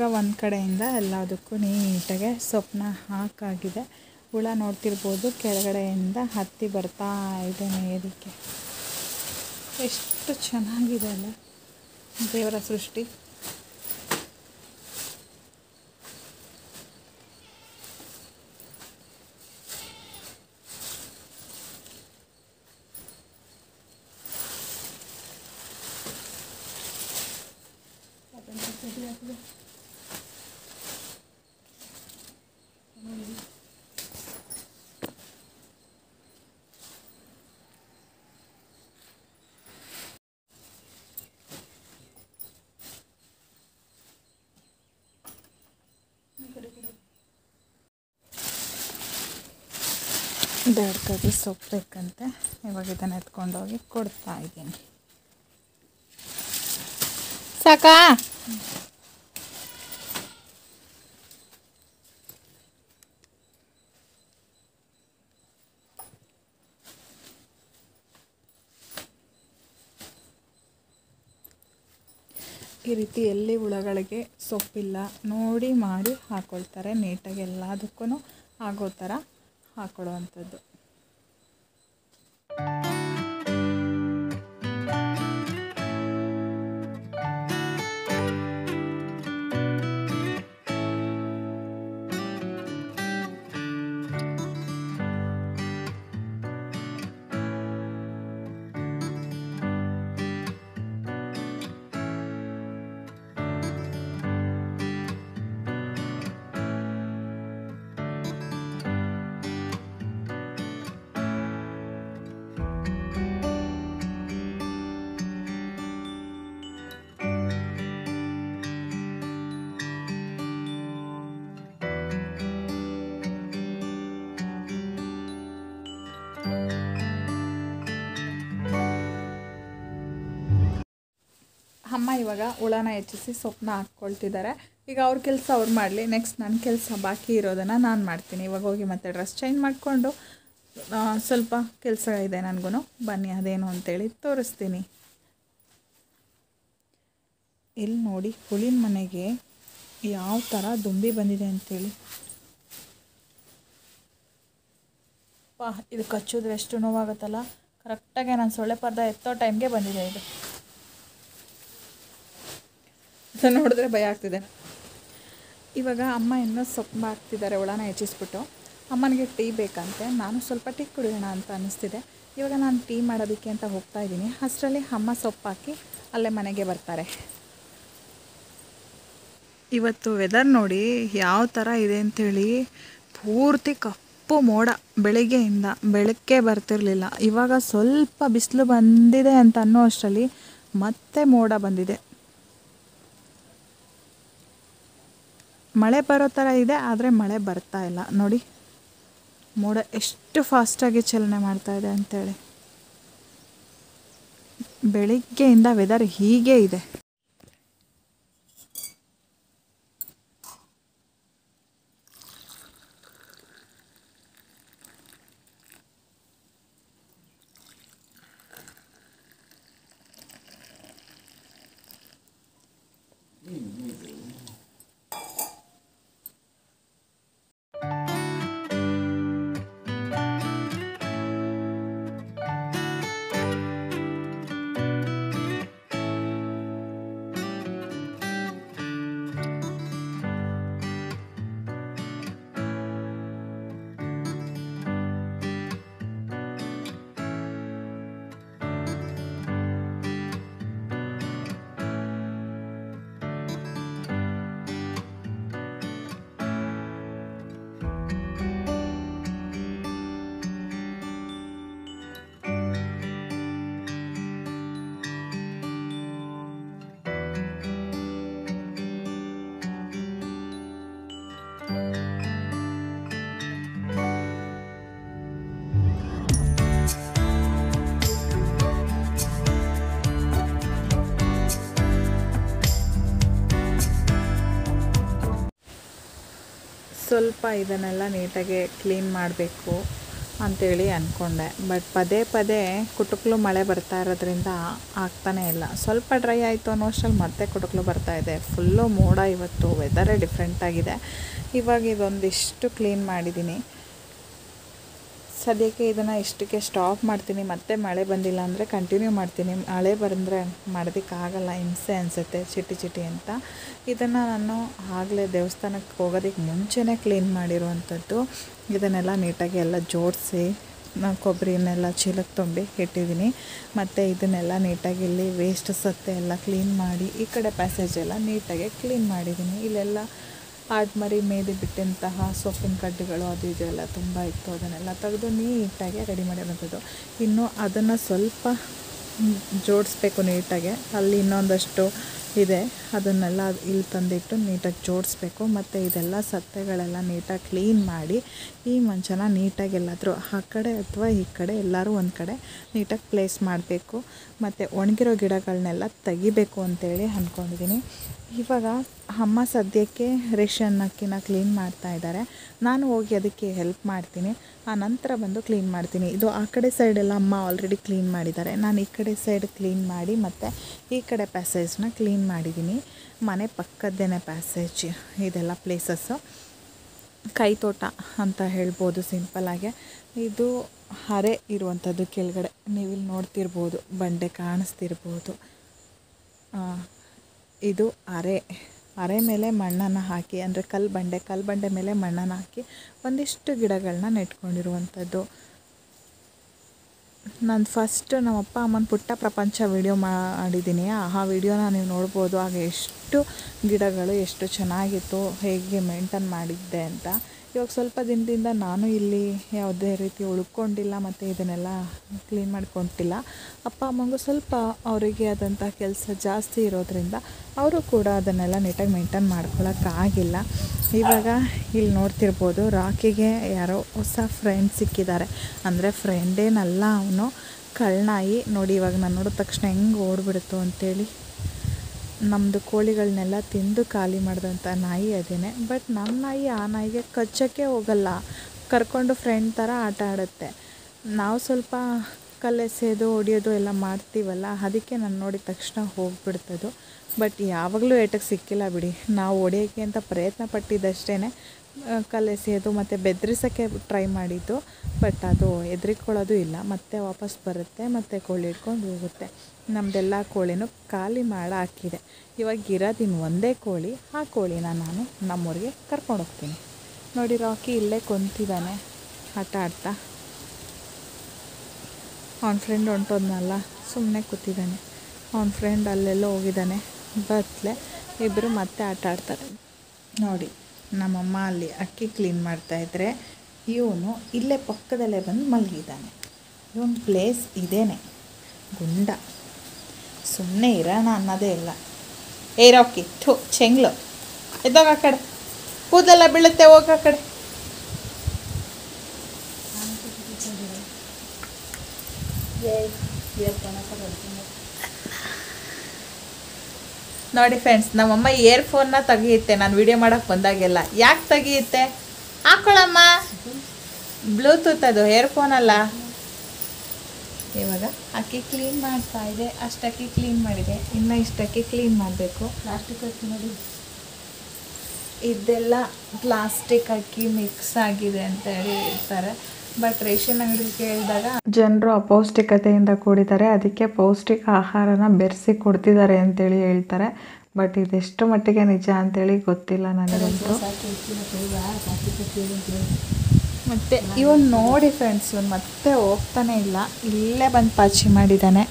[SPEAKER 1] ಇವಾಗ ಒಂದು ಕಡೆಯಿಂದ ಎಲ್ಲದಕ್ಕೂ ನೀಟಾಗೆ ಸೊಪ್ಪನ್ನ ಹಾಕಾಗಿದೆ. ಹುಳ ನೋಡ್ತಿರ್ಬೋದು ಕೆಳಗಡೆಯಿಂದ ಹತ್ತಿ ಬರ್ತಾ ಇದೆ ಮೇಲಕ್ಕೆ. ಎಷ್ಟು ಚೆನ್ನಾಗಿದೆ ಅಲ್ಲ ದೇವರ ಸೃಷ್ಟಿ. ಎರಡು ಕಡೆ ಸೊಪ್ಪು ಬೇಕಂತೆ. ಇವಾಗ ಇದನ್ನು ಎತ್ಕೊಂಡೋಗಿ ಕೊಡ್ತಾ ಇದ್ದೀನಿ. ಸಾಕಾ? ಈ ರೀತಿ ಎಲ್ಲಿ ಹುಳಗಳಿಗೆ ಸೊಪ್ಪಿಲ್ಲ ನೋಡಿ ಮಾಡಿ ಹಾಕ್ಕೊಳ್ತಾರೆ. ನೀಟಾಗಿ ಎಲ್ಲದಕ್ಕೂ ಆಗೋ ಥರ ಹಾಕೊಳ್ಳುವಂಥದ್ದು. ಅಮ್ಮ ಇವಾಗ ಹುಳನ ಹೆಚ್ಚಿಸಿ ಸೊಪ್ಪನ್ನ ಹಾಕ್ಕೊಳ್ತಿದ್ದಾರೆ. ಈಗ ಅವ್ರ ಕೆಲಸ ಅವ್ರು ಮಾಡಲಿ, ನೆಕ್ಸ್ಟ್ ನನ್ನ ಕೆಲಸ ಬಾಕಿ ಇರೋದನ್ನು ನಾನು ಮಾಡ್ತೀನಿ. ಇವಾಗ ಹೋಗಿ ಮತ್ತೆ ಡ್ರೆಸ್ ಚೇಂಜ್ ಮಾಡಿಕೊಂಡು ಸ್ವಲ್ಪ ಕೆಲಸ ಇದೆ ನನಗೂ. ಬನ್ನಿ ಅದೇನು ಅಂತೇಳಿ ತೋರಿಸ್ತೀನಿ. ಇಲ್ಲಿ ನೋಡಿ ಹುಳಿನ ಮನೆಗೆ ಯಾವ ಥರ ದುಂಬಿ ಬಂದಿದೆ ಅಂತೇಳಿ. ಇದು ಕಚ್ಚಿದ್ರೆ ಎಷ್ಟು ನೋವಾಗುತ್ತಲ್ಲ. ಕರೆಕ್ಟಾಗಿ ನಾನು ಸೊಳ್ಳೆ ಪರ್ದ ಎತ್ತೋ ಟೈಮ್ಗೆ ಬಂದಿದೆ ಇದು. ನೋಡಿದ್ರೆ ಭಯ ಆಗ್ತಿದೆ. ಇವಾಗ ಅಮ್ಮ ಇನ್ನೂ ಸೊಪ್ಪು ಹಾಕ್ತಿದ್ದಾರೆ ಹುಳನ ಹೆಚ್ಚಿಸ್ಬಿಟ್ಟು. ಅಮ್ಮನಿಗೆ ಟೀ ಬೇಕಂತೆ. ನಾನು ಸ್ವಲ್ಪ ಟೀ ಕುಡಿಯೋಣ ಅಂತ ಅನ್ನಿಸ್ತಿದೆ. ಇವಾಗ ನಾನು ಟೀ ಮಾಡೋದಕ್ಕೆ ಅಂತ ಹೋಗ್ತಾ ಇದ್ದೀನಿ. ಅಷ್ಟರಲ್ಲಿ ಅಮ್ಮ ಸೊಪ್ಪು ಹಾಕಿ ಅಲ್ಲೇ ಮನೆಗೆ ಬರ್ತಾರೆ. ಇವತ್ತು ವೆದರ್ ನೋಡಿ ಯಾವ ಥರ ಇದೆ ಅಂಥೇಳಿ. ಪೂರ್ತಿ ಕಪ್ಪು ಮೋಡ. ಬೆಳಗ್ಗೆ ಬರ್ತಿರಲಿಲ್ಲ. ಇವಾಗ ಸ್ವಲ್ಪ ಬಿಸಿಲು ಬಂದಿದೆ ಅಂತ ಅನ್ನೋ ಅಷ್ಟರಲ್ಲಿ ಮತ್ತೆ ಮೋಡ ಬಂದಿದೆ. ಮಳೆ ಬರೋ ಥರ ಇದೆ, ಆದರೆ ಮಳೆ ಬರ್ತಾ ಇಲ್ಲ. ನೋಡಿ ಮೋಡ ಎಷ್ಟು ಫಾಸ್ಟಾಗಿ ಚಲನೆ ಮಾಡ್ತಾ ಇದೆ ಅಂಥೇಳಿ. ಬೆಳಿಗ್ಗೆಯಿಂದ ವೆದರ್ ಹೀಗೆ ಇದೆ. ಸ್ವಲ್ಪ ಇದನ್ನೆಲ್ಲ ನೀಟಾಗಿ ಕ್ಲೀನ್ ಮಾಡಬೇಕು. ಅಂಥೇಳಿ ಅಂದ್ಕೊಂಡೆ. ಬಟ್ ಪದೇ ಪದೇ ಕುಟುಕಲು ಮಳೆ ಬರ್ತಾ ಇರೋದ್ರಿಂದ ಆಗ್ತಾನೇ ಇಲ್ಲ. ಸ್ವಲ್ಪ ಡ್ರೈ ಆಯಿತು ಅನ್ನೋ ಅಷ್ಟರಲ್ಲಿ ಮತ್ತೆ ಕುಟುಕಲು ಬರ್ತಾಯಿದೆ. ಫುಲ್ಲು ಮೋಡ, ಇವತ್ತು ವೆದರೇ ಡಿಫ್ರೆಂಟಾಗಿದೆ. ಇವಾಗ ಇದೊಂದಿಷ್ಟು ಕ್ಲೀನ್ ಮಾಡಿದ್ದೀನಿ. ಸದ್ಯಕ್ಕೆ ಇದನ್ನು ಇಷ್ಟಕ್ಕೆ ಸ್ಟಾಪ್ ಮಾಡ್ತೀನಿ. ಮತ್ತೆ ಮಳೆ ಬಂದಿಲ್ಲ ಅಂದರೆ ಕಂಟಿನ್ಯೂ ಮಾಡ್ತೀನಿ. ಮಳೆ ಬಂದರೆ ಮಾಡೋದಕ್ಕಾಗಲ್ಲ, ಹಿಂಸೆ ಅನಿಸುತ್ತೆ ಚಿಟಿ ಚಿಟಿ ಅಂತ. ಇದನ್ನು ನಾನು ಆಗಲೇ ದೇವಸ್ಥಾನಕ್ಕೆ ಹೋಗೋದಕ್ಕೆ ಮುಂಚೆನೇ ಕ್ಲೀನ್ ಮಾಡಿರುವಂಥದ್ದು. ಇದನ್ನೆಲ್ಲ ನೀಟಾಗಿ ಎಲ್ಲ ಜೋಡಿಸಿ ಕೊಬ್ಬರಿನೆಲ್ಲ ಚೀಲಕ್ಕೆ ತುಂಬಿ ಇಟ್ಟಿದ್ದೀನಿ. ಮತ್ತು ಇದನ್ನೆಲ್ಲ ನೀಟಾಗಿ ಇಲ್ಲಿ ವೇಸ್ಟ್ ಸತ್ತೆ ಎಲ್ಲ ಕ್ಲೀನ್ ಮಾಡಿ ಈ ಕಡೆ ಪ್ಯಾಸೇಜ್ ಎಲ್ಲ ನೀಟಾಗಿ ಕ್ಲೀನ್ ಮಾಡಿದ್ದೀನಿ. ಇಲ್ಲೆಲ್ಲ ಆಡ್ಮರಿ ಮೇದಿ ಬಿಟ್ಟಂತಹ ಸೊಪ್ಪಿನ ಕಡ್ಡಿಗಳು ಅದು ಇದು ಎಲ್ಲ ತುಂಬ ಇತ್ತು. ಅದನ್ನೆಲ್ಲ ತೆಗೆದು ನೀಟಾಗಿ ರೆಡಿ ಮಾಡಿರೋಂಥದ್ದು. ಇನ್ನು ಅದನ್ನು ಸ್ವಲ್ಪ ಜೋಡಿಸ್ಬೇಕು ನೀಟಾಗೆ. ಅಲ್ಲಿ ಇನ್ನೊಂದಷ್ಟು ಇದೆ, ಅದನ್ನೆಲ್ಲ ಇಲ್ಲಿ ತಂದಿಟ್ಟು ನೀಟಾಗಿ ಜೋಡಿಸ್ಬೇಕು. ಮತ್ತು ಇದೆಲ್ಲ ಸತ್ತೆಗಳೆಲ್ಲ ನೀಟಾಗಿ ಕ್ಲೀನ್ ಮಾಡಿ ಈ ಮಂಚನ ನೀಟಾಗಿ ಎಲ್ಲಾದರೂ ಆ ಕಡೆ ಅಥವಾ ಈ ಕಡೆ ಎಲ್ಲರೂ ಒಂದು ಕಡೆ ನೀಟಾಗಿ ಪ್ಲೇಸ್ ಮಾಡಬೇಕು. ಮತ್ತು ಒಣಗಿರೋ ಗಿಡಗಳನ್ನೆಲ್ಲ ತೆಗಿಬೇಕು ಅಂತೇಳಿ ಅಂದ್ಕೊಂಡಿದ್ದೀನಿ. ಇವಾಗ ಅಮ್ಮ ಸದ್ಯಕ್ಕೆ ರೇಷನ್ ಅಕ್ಕಿನ ಕ್ಲೀನ್ ಮಾಡ್ತಾಯಿದ್ದಾರೆ. ನಾನು ಹೋಗಿ ಅದಕ್ಕೆ ಹೆಲ್ಪ್ ಮಾಡ್ತೀನಿ. ಆ ನಂತರ ಬಂದು ಕ್ಲೀನ್ ಮಾಡ್ತೀನಿ. ಇದು ಆ ಕಡೆ ಸೈಡೆಲ್ಲ ಅಮ್ಮ ಆಲ್ರೆಡಿ ಕ್ಲೀನ್ ಮಾಡಿದ್ದಾರೆ. ನಾನು ಈ ಕಡೆ ಸೈಡ್ ಕ್ಲೀನ್ ಮಾಡಿ ಮತ್ತು ಈ ಕಡೆ ಪ್ಯಾಸೇಜ್ನ ಕ್ಲೀನ್ ಮಾಡಿದ್ದೀನಿ. ಮನೆ ಪಕ್ಕದ್ದೇನೆ ಪ್ಯಾಸೇಜ್ ಇದೆಲ್ಲ ಪ್ಲೇಸಸ್ಸು. ಕೈ ತೋಟ ಅಂತ ಹೇಳ್ಬೋದು ಸಿಂಪಲ್ಲಾಗೆ. ಇದು ಹರೆ ಇರುವಂಥದ್ದು ಕೆಳಗಡೆ ನೀವಿಲ್ಲಿ ನೋಡ್ತಿರ್ಬೋದು, ಬಂಡೆ ಕಾಣಿಸ್ತಿರ್ಬೋದು. ಇದು ಅರೆ ಮೇಲೆ ಮಣ್ಣನ್ನು ಹಾಕಿ, ಅಂದರೆ ಕಲ್ಲು ಬಂಡೆ ಮೇಲೆ ಮಣ್ಣನ್ನು ಹಾಕಿ ಒಂದಿಷ್ಟು ಗಿಡಗಳನ್ನ ನೆಟ್ಕೊಂಡಿರುವಂಥದ್ದು. ನಾನು ಫಸ್ಟ್ ನಮ್ಮ ಅಪ್ಪ ಅಮ್ಮನ ಪುಟ್ಟ ಪ್ರಪಂಚ ವಿಡಿಯೋ ಮಾಡಿದ್ದೀನಿ. ಆ ವಿಡಿಯೋನ ನೀವು ನೋಡ್ಬೋದು. ಆಗ ಎಷ್ಟು ಗಿಡಗಳು ಎಷ್ಟು ಚೆನ್ನಾಗಿತ್ತು, ಹೇಗೆ ಮೇಂಟೈನ್ ಮಾಡಿದ್ದೆ ಅಂತ. ಇವಾಗ ಸ್ವಲ್ಪ ದಿನದಿಂದ ನಾನು ಇಲ್ಲಿ ಯಾವುದೇ ರೀತಿ ಉಳ್ಕೊಂಡಿಲ್ಲ ಮತ್ತು ಇದನ್ನೆಲ್ಲ ಕ್ಲೀನ್ ಮಾಡ್ಕೊತಿಲ್ಲ. ಅಪ್ಪ ಅಮ್ಮಂಗೂ ಸ್ವಲ್ಪ ಅವರಿಗೆ ಆದಂಥ ಕೆಲಸ ಜಾಸ್ತಿ ಇರೋದ್ರಿಂದ ಅವರು ಕೂಡ ಅದನ್ನೆಲ್ಲ ನೀಟಾಗಿ ಮೇಂಟೈನ್ ಮಾಡ್ಕೊಳ್ಳೋಕ್ಕಾಗಿಲ್ಲ. ಇವಾಗ ಇಲ್ಲಿ ನೋಡ್ತಿರ್ಬೋದು, ರಾಕಿಗೆ ಯಾರೋ ಹೊಸ ಫ್ರೆಂಡ್ ಸಿಕ್ಕಿದ್ದಾರೆ. ಅಂದರೆ ಫ್ರೆಂಡೇನಲ್ಲ, ಅವನು ಕಳ್ಳನಾಯಿ. ನೋಡಿ ಇವಾಗ ನಾನು ನೋಡಿದ ತಕ್ಷಣ ಹೆಂಗೆ ಓಡ್ಬಿಡ್ತು ಅಂತೇಳಿ. ನಮ್ಮದು ಕೋಳಿಗಳನ್ನೆಲ್ಲ ತಿಂದು ಖಾಲಿ ಮಾಡಿದಂಥ ನಾಯಿ ಅದೇನೆ. ಬಟ್ ನಮ್ಮ ನಾಯಿ ಆ ನಾಯಿಗೆ ಕಚ್ಚೋಕ್ಕೆ ಹೋಗಲ್ಲ, ಕರ್ಕೊಂಡು ಫ್ರೆಂಡ್ ಥರ ಆಟ ಆಡುತ್ತೆ. ನಾವು ಸ್ವಲ್ಪ ಕಲ್ಲೆಸೆಯೋದು ಹೊಡಿಯೋದು ಎಲ್ಲ ಮಾಡ್ತೀವಲ್ಲ, ಅದಕ್ಕೆ ನಾನು ನೋಡಿದ ತಕ್ಷಣ ಹೋಗಿಬಿಡ್ತದು. ಬಟ್ ಯಾವಾಗಲೂ ಏಟಕ್ಕೆ ಸಿಕ್ಕಿಲ್ಲ ಬಿಡಿ. ನಾವು ಹೊಡೆಯೋಕ್ಕೆ ಅಂತ ಪ್ರಯತ್ನ ಪಟ್ಟಿದ್ದಷ್ಟೇ, ಕಲ್ಲೆಸೆಯೋದು ಮತ್ತು ಬೆದರಿಸೋಕ್ಕೆ ಟ್ರೈ ಮಾಡಿದ್ದು. ಬಟ್ ಅದು ಹೆದರಿಕೊಳ್ಳೋದು ಇಲ್ಲ, ಮತ್ತೆ ವಾಪಸ್ ಬರುತ್ತೆ ಮತ್ತು ಕೋಳಿ ಹಿಡ್ಕೊಂಡು ಹೋಗುತ್ತೆ. ನಮ್ಮದೆಲ್ಲ ಕೋಳಿನೂ ಖಾಲಿ ಹಾಕಿದೆ. ಇವಾಗ ಇರೋದಿನ್ನು ಒಂದೇ ಕೋಳಿ. ಆ ಕೋಳಿನ ನಾನು ನಮ್ಮೂರಿಗೆ ಕರ್ಕೊಂಡು ಹೋಗ್ತೀನಿ. ನೋಡಿ ರಾಕಿ ಇಲ್ಲೇ ಕುಂತಿದ್ದಾನೆ ಆಟ ಆಡ್ತಾ. ಅವನ ಫ್ರೆಂಡ್ ಹೊಂಟೋದ್ನಲ್ಲ, ಸುಮ್ಮನೆ ಕೂತಿದ್ದಾನೆ. ಅವನ ಫ್ರೆಂಡ್ ಅಲ್ಲೆಲ್ಲೋ ಹೋಗಿದ್ದಾನೆ, ಬತ್ತಲೆ ಇಬ್ಬರು ಮತ್ತೆ ಆಟ ಆಡ್ತಾರೆ. ನೋಡಿ ನಮ್ಮಮ್ಮ ಅಲ್ಲಿ ಅಕ್ಕಿ ಕ್ಲೀನ್ ಮಾಡ್ತಾಯಿದ್ರೆ ಇವನು ಇಲ್ಲೇ ಪಕ್ಕದಲ್ಲೇ ಬಂದು ಮಲಗಿದ್ದಾನೆ. ಇವನ ಪ್ಲೇಸ್ ಇದೇನೆ, ಗುಂಡ. ಸುಮ್ಮನೆ ಇರೋಣ ಅನ್ನೋದೇ ಇಲ್ಲ. ರಾಕಿ ಚೆಂಗ್ಲು ಎದ್ದೋಗ ಆ ಕಡೆ, ಕೂದಲೆಲ್ಲ ಬೀಳುತ್ತೆ, ಹೋಗ ಆ ಕಡೆ. ನೋಡಿ ಫ್ರೆಂಡ್ಸ್, ನಮ್ಮಮ್ಮ ಇಯರ್ಫೋನ್ನ ತೆಗಿಯುತ್ತೆ ನಾನು ವಿಡಿಯೋ ಮಾಡೋಕ್ಕೆ ಬಂದಾಗೆಲ್ಲ. ಯಾಕೆ ತೆಗಿಯುತ್ತೆ? ಹಾಕೊಳ್ಳಮ್ಮ, ಬ್ಲೂಟೂತ್ ಅದು, ಇಯರ್ಫೋನಲ್ಲ. ಇವಾಗ ಅಕ್ಕಿ ಕ್ಲೀನ್ ಮಾಡ್ತಾ ಇದೆ. ಅಷ್ಟು ಅಕ್ಕಿ ಕ್ಲೀನ್ ಮಾಡಿದೆ, ಇನ್ನು ಇಷ್ಟು ಅಕ್ಕಿ ಕ್ಲೀನ್ ಮಾಡಬೇಕು. ಪ್ಲಾಸ್ಟಿಕ್ ಅಕ್ಕಿ ನೋಡಿ, ಇದೆಲ್ಲ ಪ್ಲಾಸ್ಟಿಕ್ ಅಕ್ಕಿ ಮಿಕ್ಸ್ ಆಗಿದೆ ಅಂತ ಹೇಳಿ ಹೇಳ್ತಾರೆ. ಬಟ್ ರೇಷನ್ ಅಂಗಡಿಗೆ ಕೇಳಿದಾಗ
[SPEAKER 2] ಜನರು ಅಪೌಷ್ಟಿಕತೆಯಿಂದ ಕೂಡಿದ್ದಾರೆ, ಅದಕ್ಕೆ ಪೌಷ್ಟಿಕ ಆಹಾರನ ಬೆರೆಸಿ ಕೊಡ್ತಿದ್ದಾರೆ ಅಂತೇಳಿ ಹೇಳ್ತಾರೆ. ಬಟ್ ಇದೆಷ್ಟು ಮಟ್ಟಿಗೆ ನಿಜ ಅಂತೇಳಿ ಗೊತ್ತಿಲ್ಲ ನನಗಂತೂ.
[SPEAKER 1] ಮತ್ತು ಇವನು ನೋಡಿ ಫ್ರೆಂಡ್ಸ್, ಇವನು ಮತ್ತೆ ಹೋಗ್ತಾನೆ ಇಲ್ಲ, ಇಲ್ಲೇ ಬಂದು ಪಾಚಿ ಮಾಡಿದ್ದಾನೆ.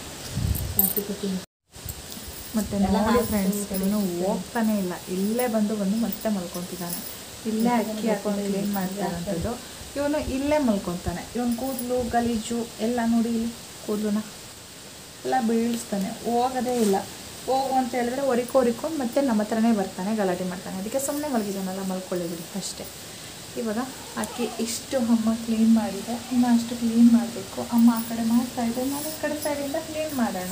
[SPEAKER 1] ಮತ್ತು ನೋಡಿ ಫ್ರೆಂಡ್ಸ್, ಇವನು ಹೋಗ್ತಾನೆ ಇಲ್ಲ, ಇಲ್ಲೇ ಬಂದು ಮತ್ತೆ ಮಲ್ಕೊತಿದ್ದಾನೆ. ಇಲ್ಲೇ ಅಕ್ಕಿ ಹಾಕೊಂಡು ಕ್ಲೀನ್ ಮಾಡ್ತಾರಂಥದ್ದು. ಇವನು ಇಲ್ಲೇ ಮಲ್ಕೊತಾನೆ. ಇವನು ಕೂದಲು ಗಲೀಜು ಎಲ್ಲ ನೋಡಿ, ಇಲ್ಲಿ ಕೂದಲನ್ನ ಎಲ್ಲ ಬೀಳಿಸ್ತಾನೆ, ಹೋಗೋದೇ ಇಲ್ಲ. ಹೋಗು ಅಂತ ಹೇಳಿದ್ರೆ ಹೊರಿಕೊಂಡು ಮತ್ತೆ ನಮ್ಮ ಹತ್ರನೇ ಬರ್ತಾನೆ, ಗಲಾಟೆ ಮಾಡ್ತಾನೆ. ಅದಕ್ಕೆ ಸುಮ್ಮನೆ ಮಲಗಿದ್ದಾನಲ್ಲ, ಮಲ್ಕೊಳ್ಳಿ ಬಿಡಿ ಅಷ್ಟೇ. ಇವಾಗ ಅಕ್ಕಿ ಇಷ್ಟು ಅಮ್ಮ ಕ್ಲೀನ್ ಮಾಡಿದೆ, ಇನ್ನು ಅಷ್ಟು ಕ್ಲೀನ್ ಮಾಡಬೇಕು. ಅಮ್ಮ ಆ ಕಡೆ ಮಾಡ್ತಾಯಿದ್ದೆ, ನಾನು ಈ ಕಡೆ ಸೈಡಿಂದ ಕ್ಲೀನ್ ಮಾಡೋಣ.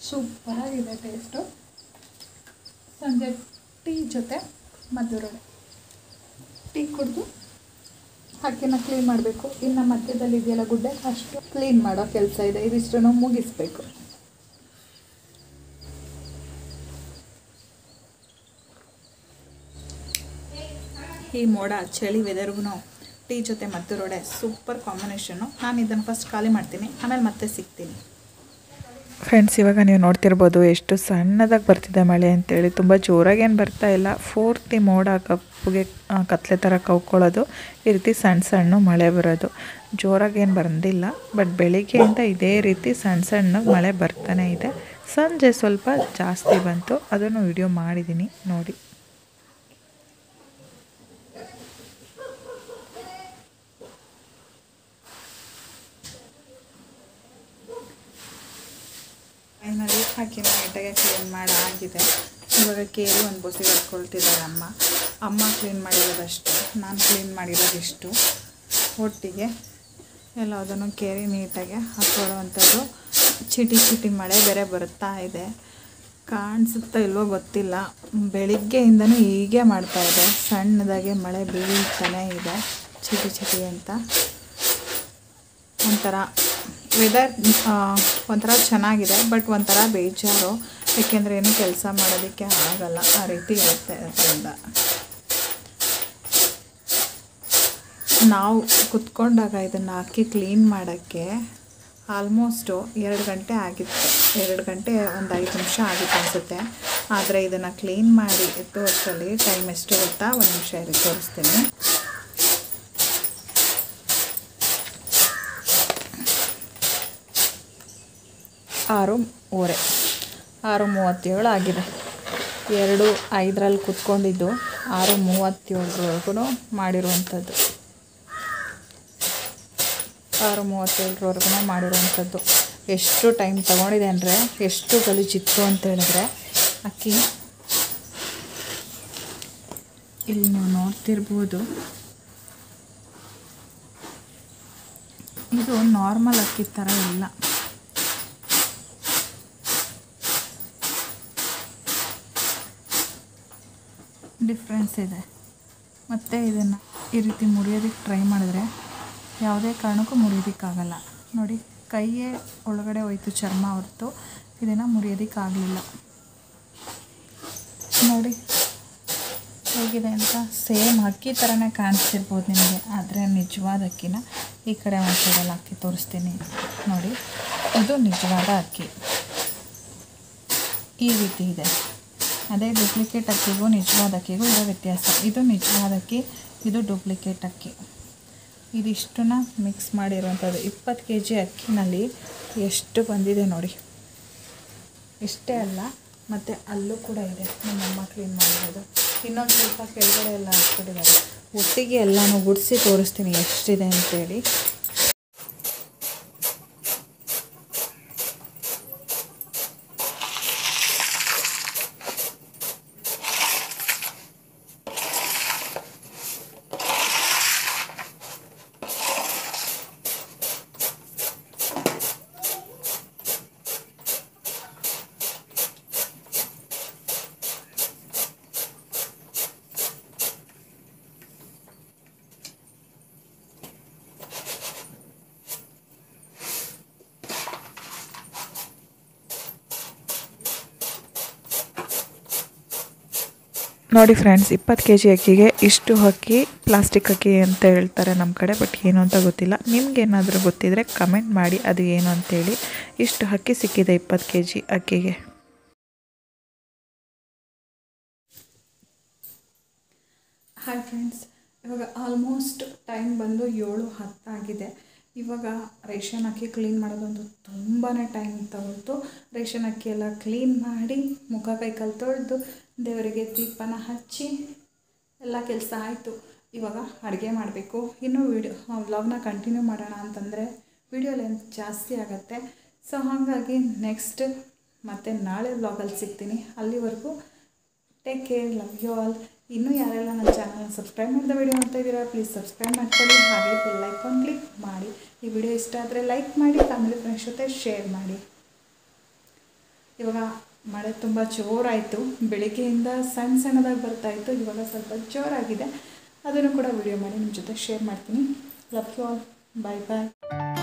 [SPEAKER 1] ಸೂಪರಾಗಿದೆ ಟೇಸ್ಟು. ಸಂಜೆ ಟೀ ಜೊತೆ ಮಧುರಡೆ. ಟೀ ಕುಡಿದು ಅಕ್ಕಿನ ಕ್ಲೀನ್ ಮಾಡಬೇಕು. ಇನ್ನು ಮಧ್ಯದಲ್ಲಿ ಇದೆಯಲ್ಲ ಗುಡ್ಡೆ, ಅಷ್ಟು ಕ್ಲೀನ್ ಮಾಡೋ ಕೆಲಸ ಇದೆ. ಇದಿಷ್ಟನ್ನು ಮುಗಿಸ್ಬೇಕು. ಈ ಮೋಡ ಚಳಿ ವೆದರ್ಗೂ ಟೀ ಜೊತೆ ಮದ್ದೂರೊಡೆ ಸೂಪರ್ ಕಾಂಬಿನೇಷನ್ನು. ನಾನು ಇದನ್ನು ಫಸ್ಟ್ ಖಾಲಿ ಮಾಡ್ತೀನಿ, ಆಮೇಲೆ ಮತ್ತೆ ಸಿಗ್ತೀನಿ.
[SPEAKER 2] ಫ್ರೆಂಡ್ಸ್, ಇವಾಗ ನೀವು ನೋಡ್ತಿರ್ಬೋದು ಎಷ್ಟು ಸಣ್ಣದಾಗಿ ಬರ್ತಿದೆ ಮಳೆ ಅಂತೇಳಿ. ತುಂಬ ಜೋರಾಗೇನು ಬರ್ತಾ ಇಲ್ಲ, ಪೂರ್ತಿ ಮೋಡ ಕಪ್ಪುಗೆ ಕತ್ಲೆ ಥರ ಕವ್ಕೊಳ್ಳೋದು, ಈ ರೀತಿ ಸಣ್ಣ ಸಣ್ಣ ಮಳೆ ಬರೋದು. ಜೋರಾಗೇನು ಬಂದಿಲ್ಲ, ಬಟ್ ಬೆಳಿಗ್ಗೆಯಿಂದ ಇದೇ ರೀತಿ ಸಣ್ಣ ಸಣ್ಣ ಮಳೆ ಬರ್ತಾನೆ ಇದೆ. ಸಂಜೆ ಸ್ವಲ್ಪ ಜಾಸ್ತಿ ಬಂತು, ಅದನ್ನು ವಿಡಿಯೋ ಮಾಡಿದ್ದೀನಿ ನೋಡಿ.
[SPEAKER 1] ಫೈನಲಿ ಅಕ್ಕಿನ ನೀಟಾಗಿ ಕ್ಲೀನ್ ಮಾಡಾಗಿದೆ. ಇವಾಗ ಕೇರಿ ಒಂದು ಬೊಸಿ ಕಟ್ಕೊಳ್ತಿದ್ದಾರೆ ಅಮ್ಮ ಕ್ಲೀನ್ ಮಾಡಿರೋದಷ್ಟು, ನಾನು ಕ್ಲೀನ್ ಮಾಡಿರೋದಿಷ್ಟು, ಒಟ್ಟಿಗೆ ಎಲ್ಲದನ್ನು ಕೇರಿ ನೀಟಾಗಿ ಹಾಕೊಳ್ಳುವಂಥದ್ದು. ಚಿಟಿ ಚಿಟಿ ಮಳೆ ಬೇರೆ ಬರ್ತಾ ಇದೆ, ಕಾಣಿಸುತ್ತಾ ಇಲ್ವೋ ಗೊತ್ತಿಲ್ಲ. ಬೆಳಿಗ್ಗೆಯಿಂದನೂ ಹೀಗೆ ಮಾಡ್ತಾಯಿದೆ, ಸಣ್ಣದಾಗೆ ಮಳೆ ಬೀಳ್ತಾನೆ ಇದೆ ಚಿಟಿ ಚಿಟಿ ಅಂತ. ಒಂಥರ ವೆದರ್ ಒಂಥರ ಚೆನ್ನಾಗಿದೆ, ಬಟ್ ಒಂಥರ ಬೇಜಾರು. ಏಕೆಂದರೆ ಏನು ಕೆಲಸ ಮಾಡೋದಕ್ಕೆ ಆಗಲ್ಲ, ಆ ರೀತಿ ಇರುತ್ತೆ. ಅದರಿಂದ ನಾವು ಕುತ್ಕೊಂಡಾಗ ಇದನ್ನು ಹಾಕಿ ಕ್ಲೀನ್ ಮಾಡೋಕ್ಕೆ ಆಲ್ಮೋಸ್ಟು 2 ಗಂಟೆ ಆಗಿತ್ತು. 2 ಗಂಟೆ ಒಂದು 5 ನಿಮಿಷ ಆಗಿತ್ತು ಅನಿಸುತ್ತೆ. ಆದರೆ ಇದನ್ನು ಕ್ಲೀನ್ ಮಾಡಿ ಎತ್ತುವಷ್ಟರಲ್ಲಿ ಟೈಮ್ ಎಷ್ಟು ಗೊತ್ತಾ? 1 ನಿಮಿಷ ಇರಿ ತೋರಿಸ್ತೀನಿ. 6:37 ಆಗಿದೆ. 2:05 ಕುತ್ಕೊಂಡಿದ್ದು 6:37 ಮಾಡಿರುವಂಥದ್ದು. 6:37 ಮಾಡಿರುವಂಥದ್ದು. ಎಷ್ಟು ಟೈಮ್ ತೊಗೊಂಡಿದೆ ಅಂದರೆ, ಎಷ್ಟು ಗಲೀಜಿತ್ತು ಅಂತ ಹೇಳಿದ್ರೆ ಅಕ್ಕಿ. ಇಲ್ಲಿ ನೀವು ನೋಡ್ತಿರ್ಬೋದು, ಇದು ನಾರ್ಮಲ್ ಅಕ್ಕಿ ಥರ ಇಲ್ಲ. ಡಿಫ್ರೆನ್ಸ್ ಇದೆ. ಮತ್ತು ಇದನ್ನು ಈ ರೀತಿ ಮುರಿಯೋದಕ್ಕೆ ಟ್ರೈ ಮಾಡಿದ್ರೆ ಯಾವುದೇ ಕಾರಣಕ್ಕೂ ಮುರಿಯೋದಕ್ಕಾಗಲ್ಲ. ನೋಡಿ, ಕೈಯೇ ಒಳಗಡೆ ಹೋಯ್ತು ಚರ್ಮ ಹೊರತು ಇದನ್ನು ಮುರಿಯೋದಕ್ಕಾಗಲಿಲ್ಲ. ನೋಡಿ ಹೇಗಿದೆ ಅಂತ. ಸೇಮ್ ಅಕ್ಕಿ ಥರನೇ ಕಾಣಿಸ್ತಿರ್ಬೋದು ನಿಮಗೆ, ಆದರೆ ನಿಜವಾದ ಅಕ್ಕಿನ ಈ ಕಡೆ ಒಂದು ಸೈಡಲ್ಲಿ ಅಕ್ಕಿ ತೋರಿಸ್ತೀನಿ ನೋಡಿ. ಇದು ನಿಜವಾದ ಅಕ್ಕಿ ಈ ರೀತಿ ಇದೆ. ಅದೇ ಡೂಪ್ಲಿಕೇಟ್ ಅಕ್ಕಿಗೂ ನಿಜವಾದ ಅಕ್ಕಿಗೂ ಇರೋ ವ್ಯತ್ಯಾಸ. ಇದು ನಿಜವಾದ ಅಕ್ಕಿ, ಇದು ಡೂಪ್ಲಿಕೇಟ್ ಅಕ್ಕಿ. ಇದಿಷ್ಟನ್ನು ಮಿಕ್ಸ್ ಮಾಡಿರುವಂಥದ್ದು. 20 kg ಅಕ್ಕಿನಲ್ಲಿ ಎಷ್ಟು ಬಂದಿದೆ ನೋಡಿ. ಇಷ್ಟೇ ಅಲ್ಲ, ಮತ್ತು ಅಲ್ಲೂ ಕೂಡ ಇದೆ, ನಮ್ಮಮ್ಮ ಕ್ಲೀನ್ ಮಾಡಿರೋದು. ಇನ್ನೊಂದು ಸ್ವಲ್ಪ ಕೆಳಗಡೆ ಎಲ್ಲ ಹಾಕ್ಬಿಟ್ಟಿದ್ದಾರೆ. ಒಟ್ಟಿಗೆ ಎಲ್ಲನೂ ಗುಡಿಸಿ ತೋರಿಸ್ತೀನಿ ಎಷ್ಟಿದೆ ಅಂತೇಳಿ.
[SPEAKER 2] ನೋಡಿ ಫ್ರೆಂಡ್ಸ್, 20 kg ಅಕ್ಕಿಗೆ ಇಷ್ಟು ಅಕ್ಕಿ ಪ್ಲಾಸ್ಟಿಕ್ ಅಕ್ಕಿ ಅಂತ ಹೇಳ್ತಾರೆ ನಮ್ಮ ಕಡೆ, ಬಟ್ ಏನು ಅಂತ ಗೊತ್ತಿಲ್ಲ. ನಿಮ್ಗೇನಾದರೂ ಗೊತ್ತಿದ್ದರೆ ಕಮೆಂಟ್ ಮಾಡಿ ಅದು ಏನು ಅಂತೇಳಿ. ಇಷ್ಟು ಅಕ್ಕಿ ಸಿಕ್ಕಿದೆ 20 kg ಅಕ್ಕಿಗೆ.
[SPEAKER 1] ಹಾಯ್ ಫ್ರೆಂಡ್ಸ್, ಇವಾಗ ಆಲ್ಮೋಸ್ಟ್ ಟೈಮ್ ಬಂದು 7:10 ಆಗಿದೆ. ಇವಾಗ ರೇಷನ್ ಅಕ್ಕಿ ಕ್ಲೀನ್ ಮಾಡೋದೊಂದು ತುಂಬಾ ಟೈಮ್ ತಗೊಳ್ತು. ರೇಷನ್ ಅಕ್ಕಿ ಎಲ್ಲ ಕ್ಲೀನ್ ಮಾಡಿ, ಮುಖ ಕೈ ಕಾಲು ತೊಳೆದು, ದೇವರಿಗೆ ದೀಪನ ಹಚ್ಚಿ ಎಲ್ಲ ಕೆಲಸ ಆಯಿತು. ಇವಾಗ ಅಡುಗೆ ಮಾಡಬೇಕು. ಇನ್ನೂ ವ್ಲಾಗ್ನ ಕಂಟಿನ್ಯೂ ಮಾಡೋಣ ಅಂತಂದರೆ ವಿಡಿಯೋ ಲೆಂತ್ ಜಾಸ್ತಿ ಆಗುತ್ತೆ. ಸೊ ಹಾಗಾಗಿ ನೆಕ್ಸ್ಟ್ ಮತ್ತು ನಾಳೆ ವ್ಲಾಗಲ್ಲಿ ಸಿಗ್ತೀನಿ. ಅಲ್ಲಿವರೆಗೂ take care, love you all. ಇನ್ನೂ ಯಾರೆಲ್ಲ ನನ್ನ ಚಾನಲ್ನ ಸಬ್ಸ್ಕ್ರೈಬ್ ಮಾಡಿದ ವಿಡಿಯೋ ನೋಡ್ತಾ ಇದ್ದೀರಾ, ಪ್ಲೀಸ್ ಸಬ್ಸ್ಕ್ರೈಬ್ ಮಾಡ್ಕೊಳ್ಳಿ. ಹಾಗೆ ಬೆಲ್ ಐಕಾನ್ ಕ್ಲಿಕ್ ಮಾಡಿ. ಈ ವಿಡಿಯೋ ಇಷ್ಟ ಆದರೆ ಲೈಕ್ ಮಾಡಿ, ಫ್ಯಾಮಿಲಿ ಫ್ರೆಂಡ್ಸ್ ಜೊತೆ ಶೇರ್ ಮಾಡಿ. ಇವಾಗ ಮಳೆ ತುಂಬ ಜೋರಾಯಿತು, ಬೆಳಿಗ್ಗೆಯಿಂದ ಸಣ್ಣದಾಗಿ ಬರ್ತಾಯಿತ್ತು, ಇವಾಗ ಸ್ವಲ್ಪ ಜೋರಾಗಿದೆ. ಅದನ್ನು ಕೂಡ ವಿಡಿಯೋ ಮಾಡಿ ನಿಮ್ಮ ಜೊತೆ ಶೇರ್ ಮಾಡ್ತೀನಿ. Love you all, bye bye.